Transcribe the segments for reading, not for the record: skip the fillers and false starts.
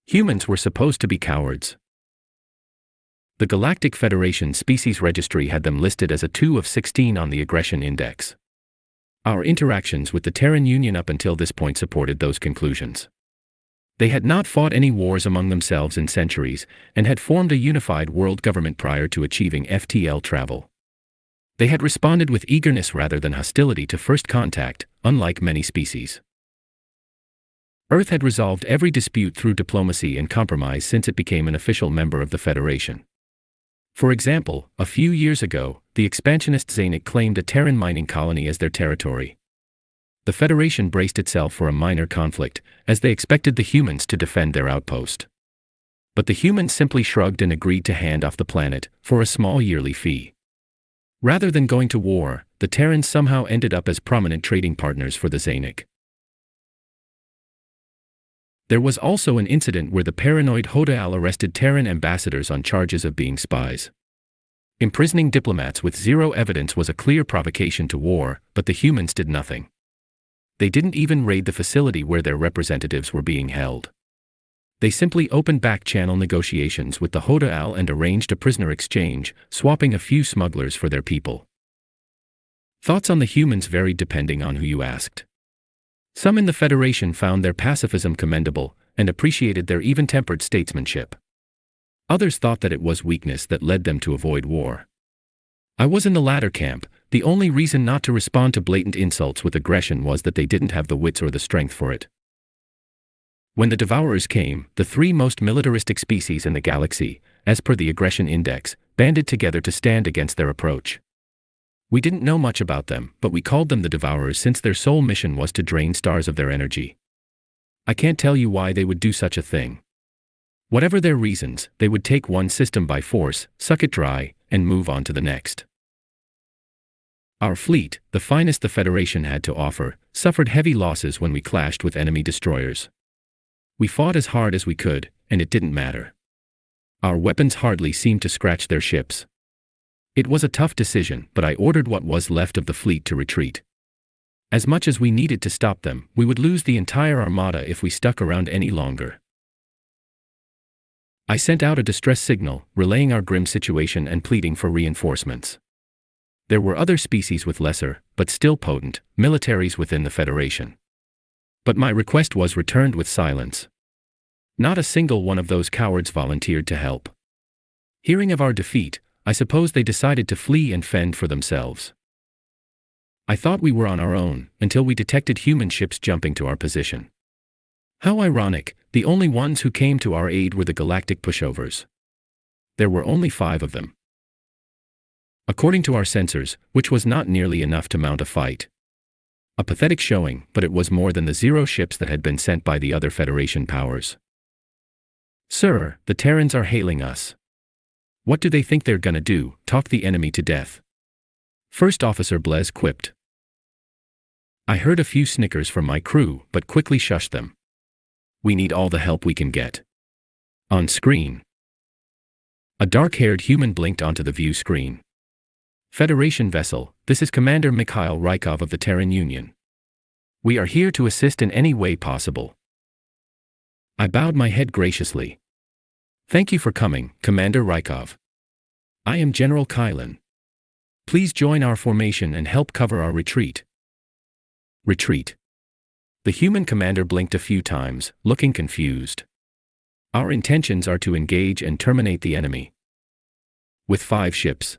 Humans were supposed to be cowards. The Galactic Federation Species Registry had them listed as a 2 of 16 on the Aggression Index. Our interactions with the Terran Union up until this point supported those conclusions. They had not fought any wars among themselves in centuries, and had formed a unified world government prior to achieving FTL travel. They had responded with eagerness rather than hostility to first contact, unlike many species. Earth had resolved every dispute through diplomacy and compromise since it became an official member of the Federation. For example, a few years ago, the expansionist Xenic claimed a Terran mining colony as their territory. The Federation braced itself for a minor conflict, as they expected the humans to defend their outpost. But the humans simply shrugged and agreed to hand off the planet, for a small yearly fee. Rather than going to war, the Terrans somehow ended up as prominent trading partners for the Xenic. There was also an incident where the paranoid Hoda'al arrested Terran ambassadors on charges of being spies. Imprisoning diplomats with zero evidence was a clear provocation to war, but the humans did nothing. They didn't even raid the facility where their representatives were being held. They simply opened back-channel negotiations with the Hoda'al and arranged a prisoner exchange, swapping a few smugglers for their people. Thoughts on the humans varied depending on who you asked. Some in the Federation found their pacifism commendable, and appreciated their even-tempered statesmanship. Others thought that it was weakness that led them to avoid war. I was in the latter camp. The only reason not to respond to blatant insults with aggression was that they didn't have the wits or the strength for it. When the Devourers came, the 3 most militaristic species in the galaxy, as per the Aggression Index, banded together to stand against their approach. We didn't know much about them, but we called them the Devourers since their sole mission was to drain stars of their energy. I can't tell you why they would do such a thing. Whatever their reasons, they would take one system by force, suck it dry, and move on to the next. Our fleet, the finest the Federation had to offer, suffered heavy losses when we clashed with enemy destroyers. We fought as hard as we could, and it didn't matter. Our weapons hardly seemed to scratch their ships. It was a tough decision, but I ordered what was left of the fleet to retreat. As much as we needed to stop them, we would lose the entire armada if we stuck around any longer. I sent out a distress signal, relaying our grim situation and pleading for reinforcements. There were other species with lesser, but still potent, militaries within the Federation. But my request was returned with silence. Not a single one of those cowards volunteered to help. Hearing of our defeat, I suppose they decided to flee and fend for themselves. I thought we were on our own, until we detected human ships jumping to our position. How ironic, the only ones who came to our aid were the galactic pushovers. There were only 5 of them. According to our sensors, which was not nearly enough to mount a fight. A pathetic showing, but it was more than the 0 ships that had been sent by the other Federation powers. Sir, the Terrans are hailing us. What do they think they're gonna do, talk the enemy to death? First Officer Blaise quipped. I heard a few snickers from my crew, but quickly shushed them. We need all the help we can get. On screen. A dark-haired human blinked onto the view screen. Federation vessel, this is Commander Mikhail Rykov of the Terran Union. We are here to assist in any way possible. I bowed my head graciously. Thank you for coming, Commander Rykov. I am General Kylan. Please join our formation and help cover our retreat. Retreat. The human commander blinked a few times, looking confused. Our intentions are to engage and terminate the enemy. With 5 ships.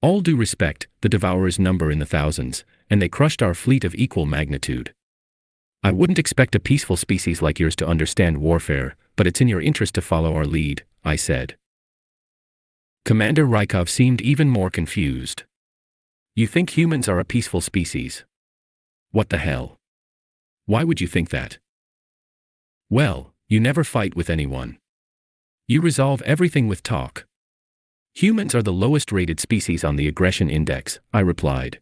All due respect, the Devourers number in the thousands, and they crushed our fleet of equal magnitude. I wouldn't expect a peaceful species like yours to understand warfare, but it's in your interest to follow our lead, I said. Commander Rykov seemed even more confused. You think humans are a peaceful species? What the hell? Why would you think that? Well, you never fight with anyone. You resolve everything with talk. Humans are the lowest rated species on the Aggression Index, I replied.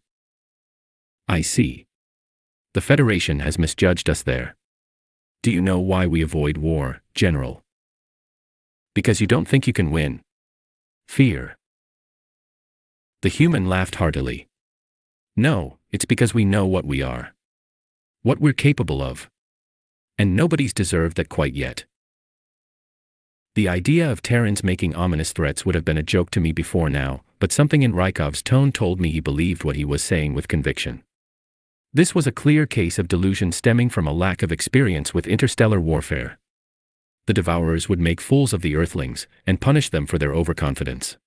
I see. The Federation has misjudged us there. Do you know why we avoid war, General? Because you don't think you can win. Fear. The human laughed heartily. No, it's because we know what we are. What we're capable of. And nobody's deserved that quite yet. The idea of Terrans making ominous threats would have been a joke to me before now, but something in Rykov's tone told me he believed what he was saying with conviction. This was a clear case of delusion stemming from a lack of experience with interstellar warfare. The Devourers would make fools of the Earthlings and punish them for their overconfidence.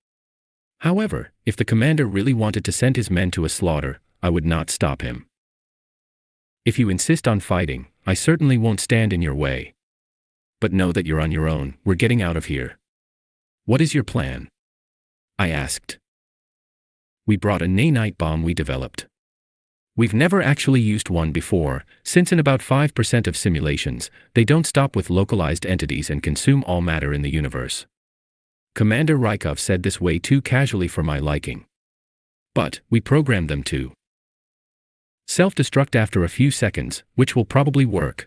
However, if the commander really wanted to send his men to a slaughter, I would not stop him. If you insist on fighting, I certainly won't stand in your way. But know that you're on your own. We're getting out of here. What is your plan? I asked. We brought a nanite bomb we developed. We've never actually used one before, since in about 5% of simulations, they don't stop with localized entities and consume all matter in the universe. Commander Rykov said this way too casually for my liking. But we programmed them to self-destruct after a few seconds, which will probably work.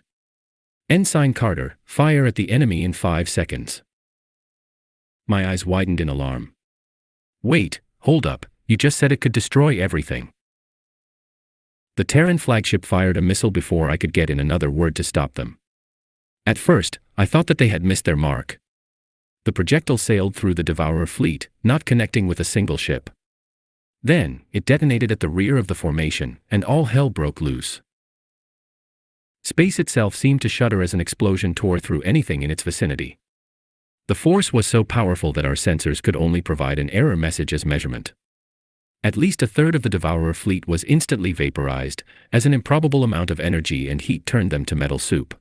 Ensign Carter, fire at the enemy in 5 seconds. My eyes widened in alarm. Wait, hold up, you just said it could destroy everything. The Terran flagship fired a missile before I could get in another word to stop them. At first, I thought that they had missed their mark. The projectile sailed through the Devourer fleet, not connecting with a single ship. Then, it detonated at the rear of the formation, and all hell broke loose. Space itself seemed to shudder as an explosion tore through anything in its vicinity. The force was so powerful that our sensors could only provide an error message as measurement. At least a third of the Devourer fleet was instantly vaporized, as an improbable amount of energy and heat turned them to metal soup.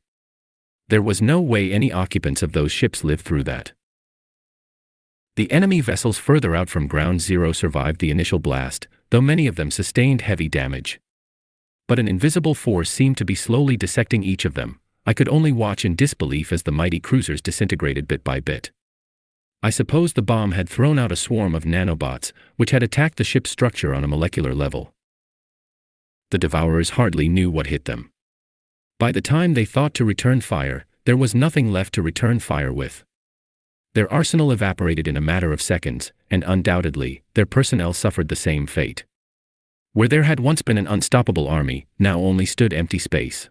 There was no way any occupants of those ships lived through that. The enemy vessels further out from Ground Zero survived the initial blast, though many of them sustained heavy damage. But an invisible force seemed to be slowly dissecting each of them. I could only watch in disbelief as the mighty cruisers disintegrated bit by bit. I suppose the bomb had thrown out a swarm of nanobots, which had attacked the ship's structure on a molecular level. The Devourers hardly knew what hit them. By the time they thought to return fire, there was nothing left to return fire with. Their arsenal evaporated in a matter of seconds, and undoubtedly, their personnel suffered the same fate. Where there had once been an unstoppable army, now only stood empty space.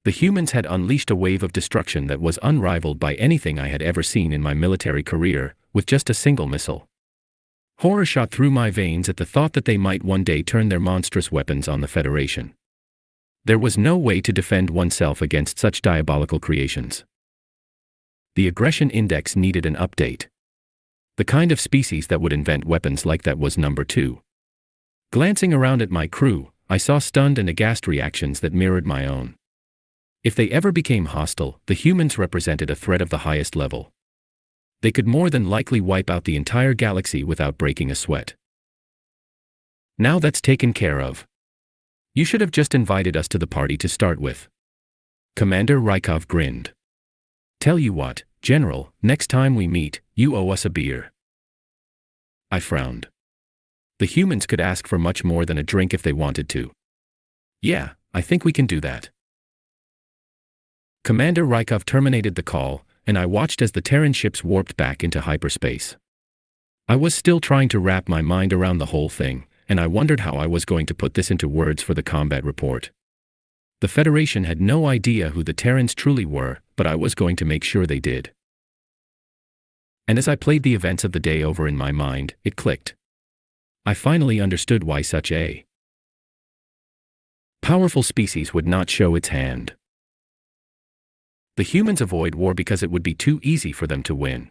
The humans had unleashed a wave of destruction that was unrivaled by anything I had ever seen in my military career, with just a single missile. Horror shot through my veins at the thought that they might one day turn their monstrous weapons on the Federation. There was no way to defend oneself against such diabolical creations. The aggression index needed an update. The kind of species that would invent weapons like that was number 2. Glancing around at my crew, I saw stunned and aghast reactions that mirrored my own. If they ever became hostile, the humans represented a threat of the highest level. They could more than likely wipe out the entire galaxy without breaking a sweat. Now that's taken care of. You should have just invited us to the party to start with. Commander Rykov grinned. Tell you what, General, next time we meet, you owe us a beer. I frowned. The humans could ask for much more than a drink if they wanted to. Yeah, I think we can do that. Commander Rykov terminated the call, and I watched as the Terran ships warped back into hyperspace. I was still trying to wrap my mind around the whole thing, and I wondered how I was going to put this into words for the combat report. The Federation had no idea who the Terrans truly were, but I was going to make sure they did. And as I played the events of the day over in my mind, it clicked. I finally understood why such a powerful species would not show its hand. The humans avoid war because it would be too easy for them to win.